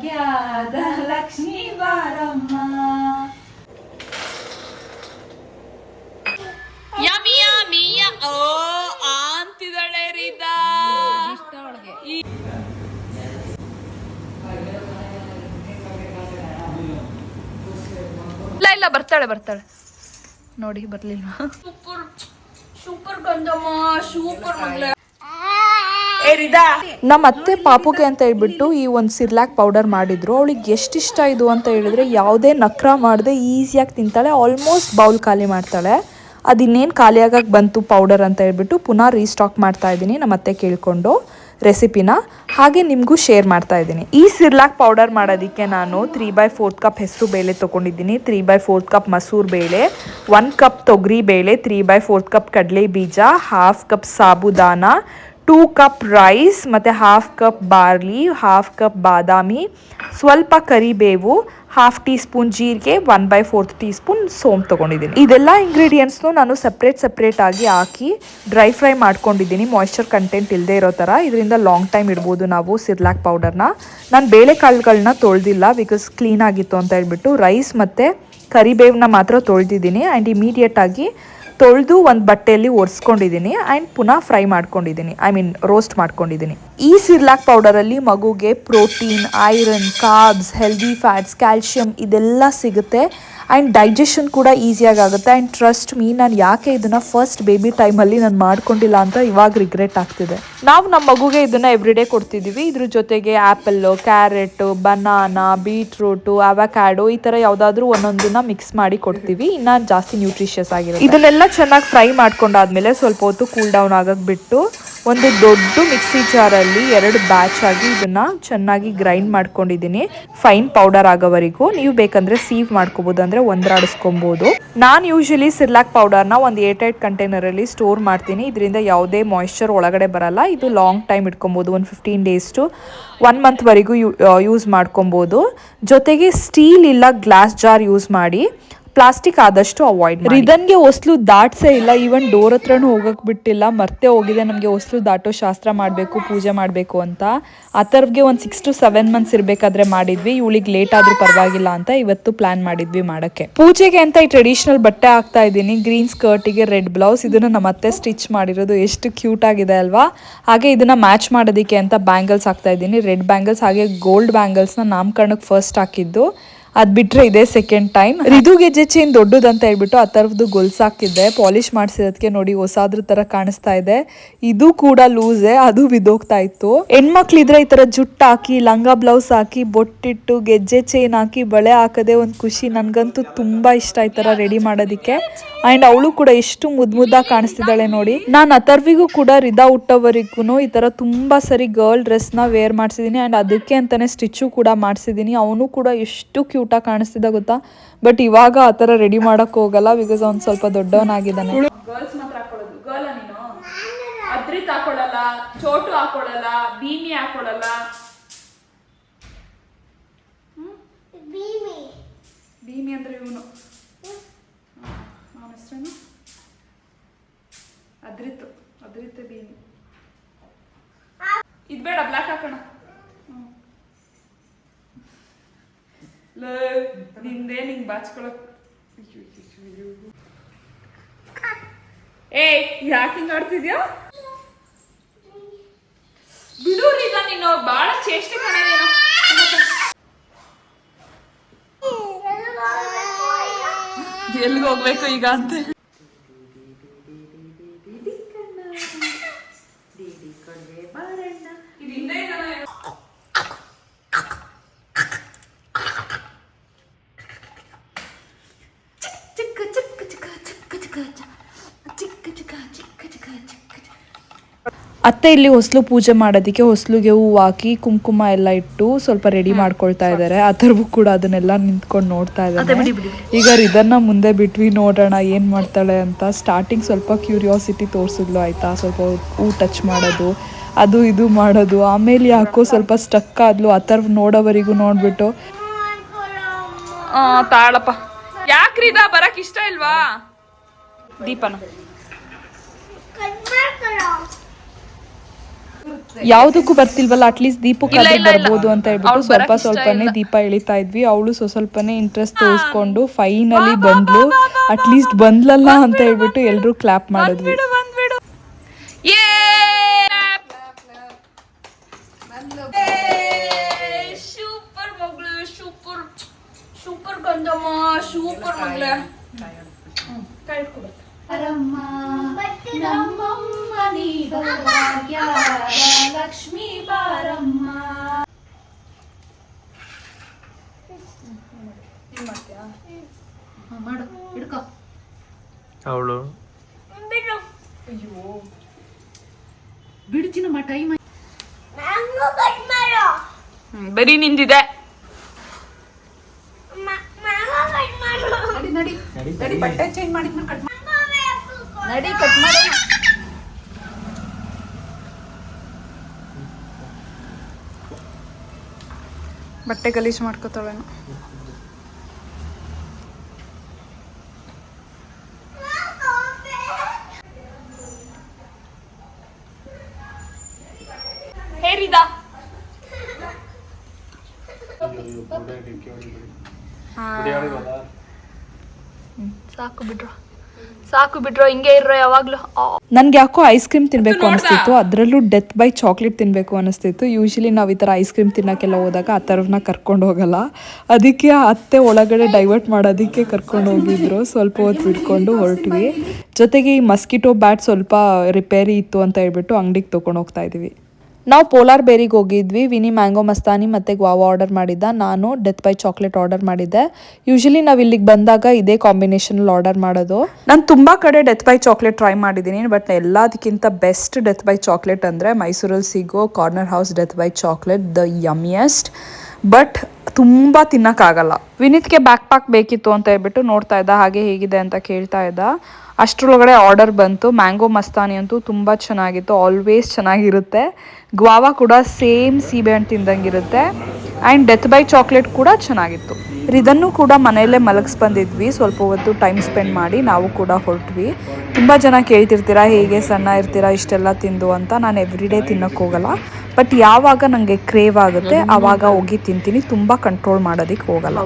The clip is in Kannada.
ಭಾಗ್ಯದ ಲಕ್ಷ್ಮೀ ಬಾರಮ್ಮ. ಯಮಿ ಯಮಿ ಓ ಅಂತಿದಳೆ ರೀದಾ ಇಲ್ಲ ಇಲ್ಲ ಬರ್ತಾಳೆ ಬರ್ತಾಳೆ ನೋಡಿ ಬರ್ಲಿಲ್ಲ. ಸೂಪರ್ ಸೂಪರ್ ಗಂಧಮ್ಮ ಸೂಪರ್ ಮಗ್ಳೆ. ನಮ್ಮ ಅತ್ತೆ ಪಾಪುಗೆ ಅಂತ ಹೇಳ್ಬಿಟ್ಟು ಈ ಒಂದು ಸಿರ್ಲಾಕ್ ಪೌಡರ್ ಮಾಡಿದ್ರು. ಅವಳಿಗೆ ಎಷ್ಟು ಇಷ್ಟ ಇದು ಅಂತ ಹೇಳಿದ್ರೆ ಯಾವುದೇ ನಕ್ರ ಮಾಡದೆ ಈಸಿಯಾಗಿ ತಿಂತಾಳೆ. ಆಲ್ಮೋಸ್ಟ್ ಬೌಲ್ ಖಾಲಿ ಮಾಡ್ತಾಳೆ. ಅದು ಇನ್ನೇನು ಖಾಲಿಯಾಗಕ್ಕೆ ಬಂತು ಪೌಡರ್ ಅಂತ ಹೇಳ್ಬಿಟ್ಟು ಪುನಃ ರೀಸ್ಟಾಕ್ ಮಾಡ್ತಾ ಇದ್ದೀನಿ ನಮ್ಮ ಅತ್ತೆ ಕೇಳಿಕೊಂಡು ರೆಸಿಪಿನ. ಹಾಗೆ ನಿಮಗೂ ಶೇರ್ ಮಾಡ್ತಾ ಇದ್ದೀನಿ. ಈ ಸಿರ್ಲಾಕ್ ಪೌಡರ್ ಮಾಡೋದಕ್ಕೆ ನಾನು 3/4 ಕಪ್ ಹೆಸರು ಬೇಳೆ ತೊಗೊಂಡಿದ್ದೀನಿ, 3/4 ಕಪ್ ಮಸೂರು ಬೇಳೆ, 1 ಕಪ್ ತೊಗರಿ ಬೇಳೆ, 3/4 ಕಪ್ ಕಡಲೆ ಬೀಜ, 1/2 ಕಪ್ ಸಾಬುದಾನ, 2 ಕಪ್ ರೈಸ್ ಮತ್ತು 1/2 ಕಪ್ ಬಾರ್ಲಿ, 1/2 ಕಪ್ ಬಾದಾಮಿ, ಸ್ವಲ್ಪ ಕರಿಬೇವು, 1/2 ಟೀ ಸ್ಪೂನ್ ಜೀರಿಗೆ, 1/4 ಟೀ ಸ್ಪೂನ್ ಸೋಂಪು ತೊಗೊಂಡಿದ್ದೀನಿ. ಇದೆಲ್ಲ ಇಂಗ್ರೀಡಿಯೆಂಟ್ಸ್ನು ನಾನು ಸಪ್ರೇಟ್ ಆಗಿ ಹಾಕಿ ಡ್ರೈ ಫ್ರೈ ಮಾಡ್ಕೊಂಡಿದ್ದೀನಿ, ಮಾಯ್ಶ್ಚರ್ ಕಂಟೆಂಟ್ ಇಲ್ಲದೆ ಇರೋ ಥರ. ಇದರಿಂದ ಲಾಂಗ್ ಟೈಮ್ ಇಡ್ಬೋದು ನಾವು ಸಿರ್ಲಾಕ್ ಪೌಡರ್ನ. ನಾನು ಬೇಳೆಕಾಳುಗಳನ್ನ ತೊಳೆದಿಲ್ಲ ಬಿಕಾಸ್ ಕ್ಲೀನ್ ಆಗಿತ್ತು ಅಂತ ಹೇಳ್ಬಿಟ್ಟು. ರೈಸ್ ಮತ್ತು ಕರಿಬೇವನ್ನ ಮಾತ್ರ ತೊಳೆದಿದ್ದೀನಿ ಆ್ಯಂಡ್ ಇಮಿಡಿಯೇಟಾಗಿ ತೊಳೆದು ಒಂದು ಬಟ್ಟೆಯಲ್ಲಿ ಒರೆಸ್ಕೊಂಡಿದ್ದೀನಿ ಆ್ಯಂಡ್ ಪುನಃ ಫ್ರೈ ಮಾಡ್ಕೊಂಡಿದ್ದೀನಿ, ರೋಸ್ಟ್ ಮಾಡ್ಕೊಂಡಿದ್ದೀನಿ. ಈ ಸಿರ್ಲಾಕ್ ಪೌಡರಲ್ಲಿ ಮಗುಗೆ protein, iron, carbs, healthy fats, calcium ಇದೆಲ್ಲ ಸಿಗುತ್ತೆ ಆ್ಯಂಡ್ ಡೈಜೆಷನ್ ಕೂಡ ಈಸಿಯಾಗಿ ಆಗುತ್ತೆ. ಆ್ಯಂಡ್ ಟ್ರಸ್ಟ್ ಮೀ, ನಾನು ಯಾಕೆ ಇದನ್ನು ಫಸ್ಟ್ ಬೇಬಿ ಟೈಮಲ್ಲಿ ನಾನು ಮಾಡ್ಕೊಂಡಿಲ್ಲ ಅಂತ ಇವಾಗ ರಿಗ್ರೆಟ್ ಆಗ್ತಿದೆ. ನಾವು ನಮ್ಮ ಮಗುಗೆ ಇದನ್ನು ಎವ್ರಿಡೇ ಕೊಡ್ತಿದ್ದೀವಿ. ಇದ್ರ ಜೊತೆಗೆ apple, carrot, banana, beetroot, avocado ಈ ಥರ ಯಾವುದಾದ್ರೂ ಒಂದೊಂದನ್ನ ಮಿಕ್ಸ್ ಮಾಡಿ ಕೊಡ್ತೀವಿ, ಇನ್ನು ಜಾಸ್ತಿ ನ್ಯೂಟ್ರಿಷಿಯಸ್ ಆಗಿರುತ್ತೆ. ಇದನ್ನೆಲ್ಲ ಚೆನ್ನಾಗಿ ಫ್ರೈ ಮಾಡ್ಕೊಂಡಾದ್ಮೇಲೆ ಸ್ವಲ್ಪ ಹೊತ್ತು ಕೂಲ್ ಡೌನ್ ಆಗಕ್ಕೆ ಬಿಟ್ಟು ಒಂದು ದೊಡ್ಡ ಮಿಕ್ಸಿ ಜಾರಲ್ಲಿ 2 ಬ್ಯಾಚ್ ಆಗಿ ಇದನ್ನು ಚೆನ್ನಾಗಿ ಗ್ರೈಂಡ್ ಮಾಡ್ಕೊಂಡಿದ್ದೀನಿ, ಫೈನ್ ಪೌಡರ್ ಆಗೋವರೆಗೂ. ನೀವು ಬೇಕಂದರೆ ಸೀವ್ ಮಾಡ್ಕೋಬೋದು, ಅಂದರೆ ಒಂದರಾಡಿಸ್ಕೊಬೋದು. ನಾನು ಯೂಶಲಿ ಸಿರ್ಲಾಕ್ ಪೌಡರ್ನ ಒಂದು ಏರ್ಟೈಟ್ ಕಂಟೈನರಲ್ಲಿ ಸ್ಟೋರ್ ಮಾಡ್ತೀನಿ. ಇದರಿಂದ ಯಾವುದೇ ಮಾಯ್ಶ್ಚರ್ ಒಳಗಡೆ ಬರಲ್ಲ. ಇದು ಲಾಂಗ್ ಟೈಮ್ ಇಟ್ಕೊಬೋದು, ಒಂದು 15 days to 1 month ಯೂಸ್ ಮಾಡ್ಕೊಬೋದು. ಜೊತೆಗೆ ಸ್ಟೀಲ್ ಇಲ್ಲ ಗ್ಲಾಸ್ ಜಾರ್ ಯೂಸ್ ಮಾಡಿ, ಪ್ಲಾಸ್ಟಿಕ್ ಆದಷ್ಟು ಅವಾಯ್ಡ್ ಮಾಡಿ. ರಿದನ್ಗೆ ಹೊಸ್ಲು ದಾಟ್ಸೇ ಇಲ್ಲ, ಈವನ್ ಡೋರ್ ಹತ್ರನೂ ಹೋಗಕ್ಕೆ ಬಿಟ್ಟಿಲ್ಲ. ಮರ್ತೇ ಹೋಗಿದೆ ನಮಗೆ ಹೊಸ್ಲು ದಾಟೋ ಶಾಸ್ತ್ರ ಮಾಡಬೇಕು, ಪೂಜೆ ಮಾಡಬೇಕು ಅಂತ. ಆ ಥರವ್ಗೆ ಒಂದು 6 to 7 months ಇರಬೇಕಾದ್ರೆ ಮಾಡಿದ್ವಿ. ಇವಳಿಗೆ ಲೇಟ್ ಆದರೂ ಪರವಾಗಿಲ್ಲ ಅಂತ ಇವತ್ತು ಪ್ಲಾನ್ ಮಾಡಿದ್ವಿ ಮಾಡೋಕ್ಕೆ. ಪೂಜೆಗೆ ಅಂತ ಈ ಟ್ರೆಡಿಷನಲ್ ಬಟ್ಟೆ ಹಾಕ್ತಾ ಇದ್ದೀನಿ, ಗ್ರೀನ್ ಸ್ಕರ್ಟಿಗೆ ರೆಡ್ ಬ್ಲೌಸ್. ಇದನ್ನು ನಮ್ಮ ಅತ್ತೆ ಸ್ಟಿಚ್ ಮಾಡಿರೋದು, ಎಷ್ಟು ಕ್ಯೂಟ್ ಆಗಿದೆ ಅಲ್ವಾ. ಹಾಗೆ ಇದನ್ನು ಮ್ಯಾಚ್ ಮಾಡೋದಕ್ಕೆ ಅಂತ ಬ್ಯಾಂಗಲ್ಸ್ ಹಾಕ್ತಾ ಇದ್ದೀನಿ, ರೆಡ್ ಬ್ಯಾಂಗಲ್ಸ್. ಹಾಗೆ ಗೋಲ್ಡ್ ಬ್ಯಾಂಗಲ್ಸ್ನ ನಾಮಕರಣಕ್ಕೆ ಫಸ್ಟ್ ಹಾಕಿದ್ದು, ಅದು ಬಿಟ್ಟರೆ ಇದೇ ಸೆಕೆಂಡ್ ಟೈಮ್. ರಿದು ಗೆಜ್ಜೆ ಚೈನ್ ದೊಡ್ಡದಂತ ಹೇಳ್ಬಿಟ್ಟು ಆ ಥರದ್ದು ಗೊಲ್ಸ್ ಹಾಕಿದ್ದೆ, ಪಾಲಿಶ್ ಮಾಡಿಸಿರೋದಕ್ಕೆ ನೋಡಿ ಹೊಸಾದ್ರ ಥರ ಕಾಣಿಸ್ತಾ ಇದೆ. ಇದು ಕೂಡ ಲೂಸೆ, ಅದು ಬಿದ್ದೋಗ್ತಾ ಇತ್ತು. ಹೆಣ್ಮಕ್ಳಿದ್ರೆ ಈ ಥರ ಜುಟ್ಟು ಹಾಕಿ, ಲಂಗ ಬ್ಲೌಸ್ ಹಾಕಿ, ಬೊಟ್ಟಿಟ್ಟು, ಗೆಜ್ಜೆ ಚೈನ್ ಹಾಕಿ, ಬಳೆ ಹಾಕೋದೇ ಒಂದು ಖುಷಿ. ನನಗಂತೂ ತುಂಬ ಇಷ್ಟ ಈ ಥರ ರೆಡಿ ಮಾಡೋದಕ್ಕೆ. ಆ್ಯಂಡ್ ಅವಳು ಕೂಡ ಎಷ್ಟು ಮುದ್ದಾಗಿ ಕಾಣಿಸ್ತಿದ್ದಾಳೆ ನೋಡಿ. ನಾನು ಅಥರ್ವಿಗೂ ಕೂಡ ರಿದಾ ಹುಟ್ಟೋವರೆಗೂ ಈ ಥರ ತುಂಬ ಸರಿ ಗರ್ಲ್ ಡ್ರೆಸ್ನ ವೇರ್ ಮಾಡಿಸಿದ್ದೀನಿ ಆ್ಯಂಡ್ ಅದಕ್ಕೆ ಅಂತಲೇ ಸ್ಟಿಚ್ಚು ಕೂಡ ಮಾಡಿಸಿದ್ದೀನಿ. ಅವನು ಕೂಡ ಎಷ್ಟು ಕ್ಯೂಟಾಗಿ ಕಾಣಿಸ್ತಿದ್ದ ಗೊತ್ತಾ. ಬಟ್ ಇವಾಗ ಆ ಥರ ರೆಡಿ ಮಾಡೋಕ್ಕೆ ಹೋಗಲ್ಲ, ಬಿಕಾಸ್ ಅವ್ನು ಸ್ವಲ್ಪ ದೊಡ್ಡವನಾಗಿದ್ದಾನೆ. ಗರ್ಲ್ಸ್ ಮಾತ್ರ ಹಾಕೊಳ್ಳೋದು. ಗರ್ಲ್ ನೀನು ಅದ್ರಿತ್ ಹಾಕೊಳ್ಳಲ್ಲ, ಚೋಟು ಹಾಕೊಳ್ಳಲ್ಲ, ಭೀಮಿ ಹಾಕೊಳ್ಳಲ್ಲ. ಭೀಮಿ ಅಂದ್ರೆ ಇವನು, ಅವನ ಹೆಸರೇನು ಅದ್ರಿತ್, ಅದ್ರಿತ್ ಭೀಮಿ. ಇದು ಬೇಡ, ಬ್ಲಾಕ್ ಹಾಕೋಣ. ನಿಂದೇ ನಿಂಗೆ ಬಾಚ್ಕೊಳಕ್. ಏ ಯಾಕೆ ಹಿಂಗ ಆಡ್ತಿದ್ಯಾ? ಬಿಡೂರಿ ಈಗ ನೀನು ಬಾಳ ಚೇಷ್ಟೆ ಕಾಣೇನೋ. ಎಲ್ಲಿಗೆ ಹೋಗ್ಬೇಕು ಈಗ ಅಂತ. ಅತ್ತೆ ಇಲ್ಲಿ ಹೊಸ್ಲು ಪೂಜೆ ಮಾಡೋದಕ್ಕೆ ಹೊಸ್ಲಿಗೆ ಹೂವು ಹಾಕಿ ಕುಂಕುಮ ಎಲ್ಲ ಇಟ್ಟು ಸ್ವಲ್ಪ ರೆಡಿ ಮಾಡ್ಕೊಳ್ತಾ ಇದ್ದಾರೆ. ಅಥರ್ವು ಕೂಡ ಅದನ್ನೆಲ್ಲ ನಿಂತ್ಕೊಂಡು ನೋಡ್ತಾ ಇದ್ದಾರೆ. ಈಗ ಇದನ್ನ ಮುಂದೆ ಬಿಟ್ವಿ, ನೋಡೋಣ ಏನು ಮಾಡ್ತಾಳೆ ಅಂತ. ಸ್ಟಾರ್ಟಿಂಗ್ ಸ್ವಲ್ಪ ಕ್ಯೂರಿಯಾಸಿಟಿ ತೋರಿಸಿದ್ಲು ಆಯ್ತಾ, ಸ್ವಲ್ಪ ಹೂ ಟಚ್ ಮಾಡೋದು, ಅದು ಇದು ಮಾಡೋದು. ಆಮೇಲೆ ಯಾಕೋ ಸ್ವಲ್ಪ ಸ್ಟಕ್ ಆದ್ಲು. ಅಥರ್ವ್ ನೋಡೋವರೆಗೂ ನೋಡ್ಬಿಟ್ಟು ತಾಳಪ್ಪ. ಯಾಕ್ರಿ ಇದಾ ಬರಕ್ ಇಷ್ಟ ಇಲ್ವಾ? ದೀಪನ ಯಾವುದಕ್ಕೂ ಬರ್ತಿಲ್ವಲ್ಲ ಅಟ್ಲೀಸ್ಟ್ ದೀಪಕ್ಕಾದ್ರೂ ಬರ್ಬೋದು ಅಂತ ಹೇಳ್ಬಿಟ್ಟು ಅವ್ಳ್ ಸ್ವಲ್ಪ ಬರಕ್ ಇಷ್ಟ ಸ್ವಲ್ಪನೇ ಇಲ್ಲ. ದೀಪ ಎಳಿತಾ ಇದ್ವಿ. ಅವಳು ಸ್ವಲ್ಪನೇ ಇಂಟ್ರೆಸ್ಟ್ ತೋರಿಸ್ಕೊಂಡು ಫೈನಲಿ ಬಂದ್ಲು. ಅಟ್ಲೀಸ್ಟ್ ಬಂದ್ಲಲ್ಲ ಅಂತ ಹೇಳ್ಬಿಟ್ಟು ಎಲ್ರು ಕ್ಲಾಪ್ ಮಾಡಿದ್ವಿ. ಬಂದ್ಬಿಡು. ಸೂಪರ್ ಮಗಳು, ಸೂಪರ್ ಸೂಪರ್ ಗಂಧಮ್ಮ, ಸೂಪರ್ ಮಗಳ. ನಮ್ಮಮ್ಮ ನೀ ಭಾಗ್ಯದ ಲಕ್ಷ್ಮೀ ಬಾರಮ್ಮ. ಮಾಡು ಹಿಡ್ಕೊ ಅವಳು ಬಿಡ್ಚಿನಮ್ಮ ಟೈಮ್ ಬರೀ ನಿಂದಿದೆ. ನಡಿ ನಡಿ ನಡಿ ಬಟ್ಟೆ ಚೇಂಜ್ ಮಾಡಿ ಕಟ್ ನಡಿ ಕಟ್ ಮಾಡಿ. ಬಟ್ಟೆ ಗಲೀಜ್ ಮಾಡ್ಕೋತಾಳೇನು. ಹೇರಿದ ಸಾಕು ಬಿಡ್ರೋ ಹಿಂಗೆ ಇರ್ರೋ ಯಾವಾಗ್ಲೂ. ನನ್ಗೆ ಯಾಕೋ ಐಸ್ ಕ್ರೀಮ್ ತಿನ್ಬೇಕು ಅನಿಸ್ತಿತ್ತು, ಅದರಲ್ಲೂ ಡೆತ್ ಬೈ ಚಾಕ್ಲೇಟ್ ತಿನ್ಬೇಕು ಅನಿಸ್ತಿತ್ತು. ಯೂಶಲಿ ನಾವು ಈ ಥರ ಐಸ್ ಕ್ರೀಮ್ ತಿನ್ನೋಕ್ಕೆಲ್ಲ ಹೋದಾಗ ಆ ಥರವನ್ನ ಕರ್ಕೊಂಡು ಹೋಗಲ್ಲ. ಅದಕ್ಕೆ ಅತ್ತೆ ಒಳಗಡೆ ಡೈವರ್ಟ್ ಮಾಡೋದಕ್ಕೆ ಕರ್ಕೊಂಡು ಹೋಗಿದ್ರು. ಸ್ವಲ್ಪ ಹೊತ್ತು ಬಿಟ್ಕೊಂಡು ಹೊರಟ್ವಿ. ಜೊತೆಗೆ ಈ ಮಸ್ಕಿಟೋ ಬ್ಯಾಟ್ ಸ್ವಲ್ಪ ರಿಪೇರಿ ಇತ್ತು ಅಂತ ಹೇಳ್ಬಿಟ್ಟು ಅಂಗಡಿಗೆ ತೊಗೊಂಡು ಹೋಗ್ತಾ ಇದೀವಿ. ನಾವು ಪೋಲಾರ್ ಬೇರಿಗೆ ಹೋಗಿದ್ವಿ. ವಿನಿ ಮ್ಯಾಂಗೋ ಮಸ್ತಾನಿ ಮತ್ತು ಗ್ವಾವಾ ಆರ್ಡರ್ ಮಾಡಿದ್ದ. ನಾನು ಡೆತ್ ಬೈ ಚಾಕ್ಲೇಟ್ ಆರ್ಡರ್ ಮಾಡಿದ್ದೆ. ಯೂಶಲಿ ನಾವು ಇಲ್ಲಿಗೆ ಬಂದಾಗ ಇದೇ ಕಾಂಬಿನೇಷನಲ್ಲಿ ಆರ್ಡರ್ ಮಾಡೋದು. ನಾನು ತುಂಬ ಕಡೆ ಡೆತ್ ಬೈ ಚಾಕ್ಲೇಟ್ ಟ್ರೈ ಮಾಡಿದ್ದೀನಿ, ಬಟ್ ಎಲ್ಲದಕ್ಕಿಂತ ಬೆಸ್ಟ್ ಡೆತ್ ಬೈ ಚಾಕ್ಲೇಟ್ ಅಂದರೆ ಮೈಸೂರಲ್ಲಿ ಸಿಗೋ corner house death by chocolate, the yummiest. But ತುಂಬ ತಿನ್ನೋಕ್ಕಾಗಲ್ಲ. ವಿನೀತ್ಗೆ ಬ್ಯಾಕ್ ಪ್ಯಾಕ್ ಬೇಕಿತ್ತು ಅಂತ ಹೇಳ್ಬಿಟ್ಟು ನೋಡ್ತಾ ಇದ್ದ, ಹಾಗೆ ಹೇಗಿದೆ ಅಂತ ಕೇಳ್ತಾ ಇದ್ದ. ಅಷ್ಟರೊಳಗಡೆ ಆರ್ಡರ್ ಬಂತು. ಮ್ಯಾಂಗೋ ಮಸ್ತಾನಿ ಅಂತೂ ತುಂಬ ಚೆನ್ನಾಗಿತ್ತು, ಆಲ್ವೇಸ್ ಚೆನ್ನಾಗಿರುತ್ತೆ. ಗ್ವಾವಾ ಕೂಡ ಸೇಮ್ ಸೀಬೆಹಣ್ಣು ತಿಂದಂಗಿರುತ್ತೆ. ಆ್ಯಂಡ್ ಡೆತ್ ಬೈ ಚಾಕ್ಲೇಟ್ ಕೂಡ ಚೆನ್ನಾಗಿತ್ತು. ಇದನ್ನು ಕೂಡ ಮನೆಯಲ್ಲೇ ಮಲಗಿಸ್ ಬಂದಿದ್ವಿ. ಸ್ವಲ್ಪ ಹೊತ್ತು ಟೈಮ್ ಸ್ಪೆಂಡ್ ಮಾಡಿ ನಾವು ಕೂಡ ಹೊರಟ್ವಿ. ತುಂಬ ಜನ ಕೇಳ್ತಿರ್ತೀರಾ ಹೇಗೆ ಸಣ್ಣ ಇರ್ತೀರಾ ಇಷ್ಟೆಲ್ಲ ತಿಂದು ಅಂತ. ನಾನು ಎವ್ರಿಡೇ ತಿನ್ನೋಕ್ಕೆ ಹೋಗಲ್ಲ, ಬಟ್ ಯಾವಾಗ ನನಗೆ ಕ್ರೇವ್ ಆಗುತ್ತೆ ಆವಾಗ ಹೋಗಿ ತಿಂತೀನಿ. ತುಂಬ ಕಂಟ್ರೋಲ್ ಮಾಡೋದಕ್ಕೆ ಹೋಗಲ್ಲ.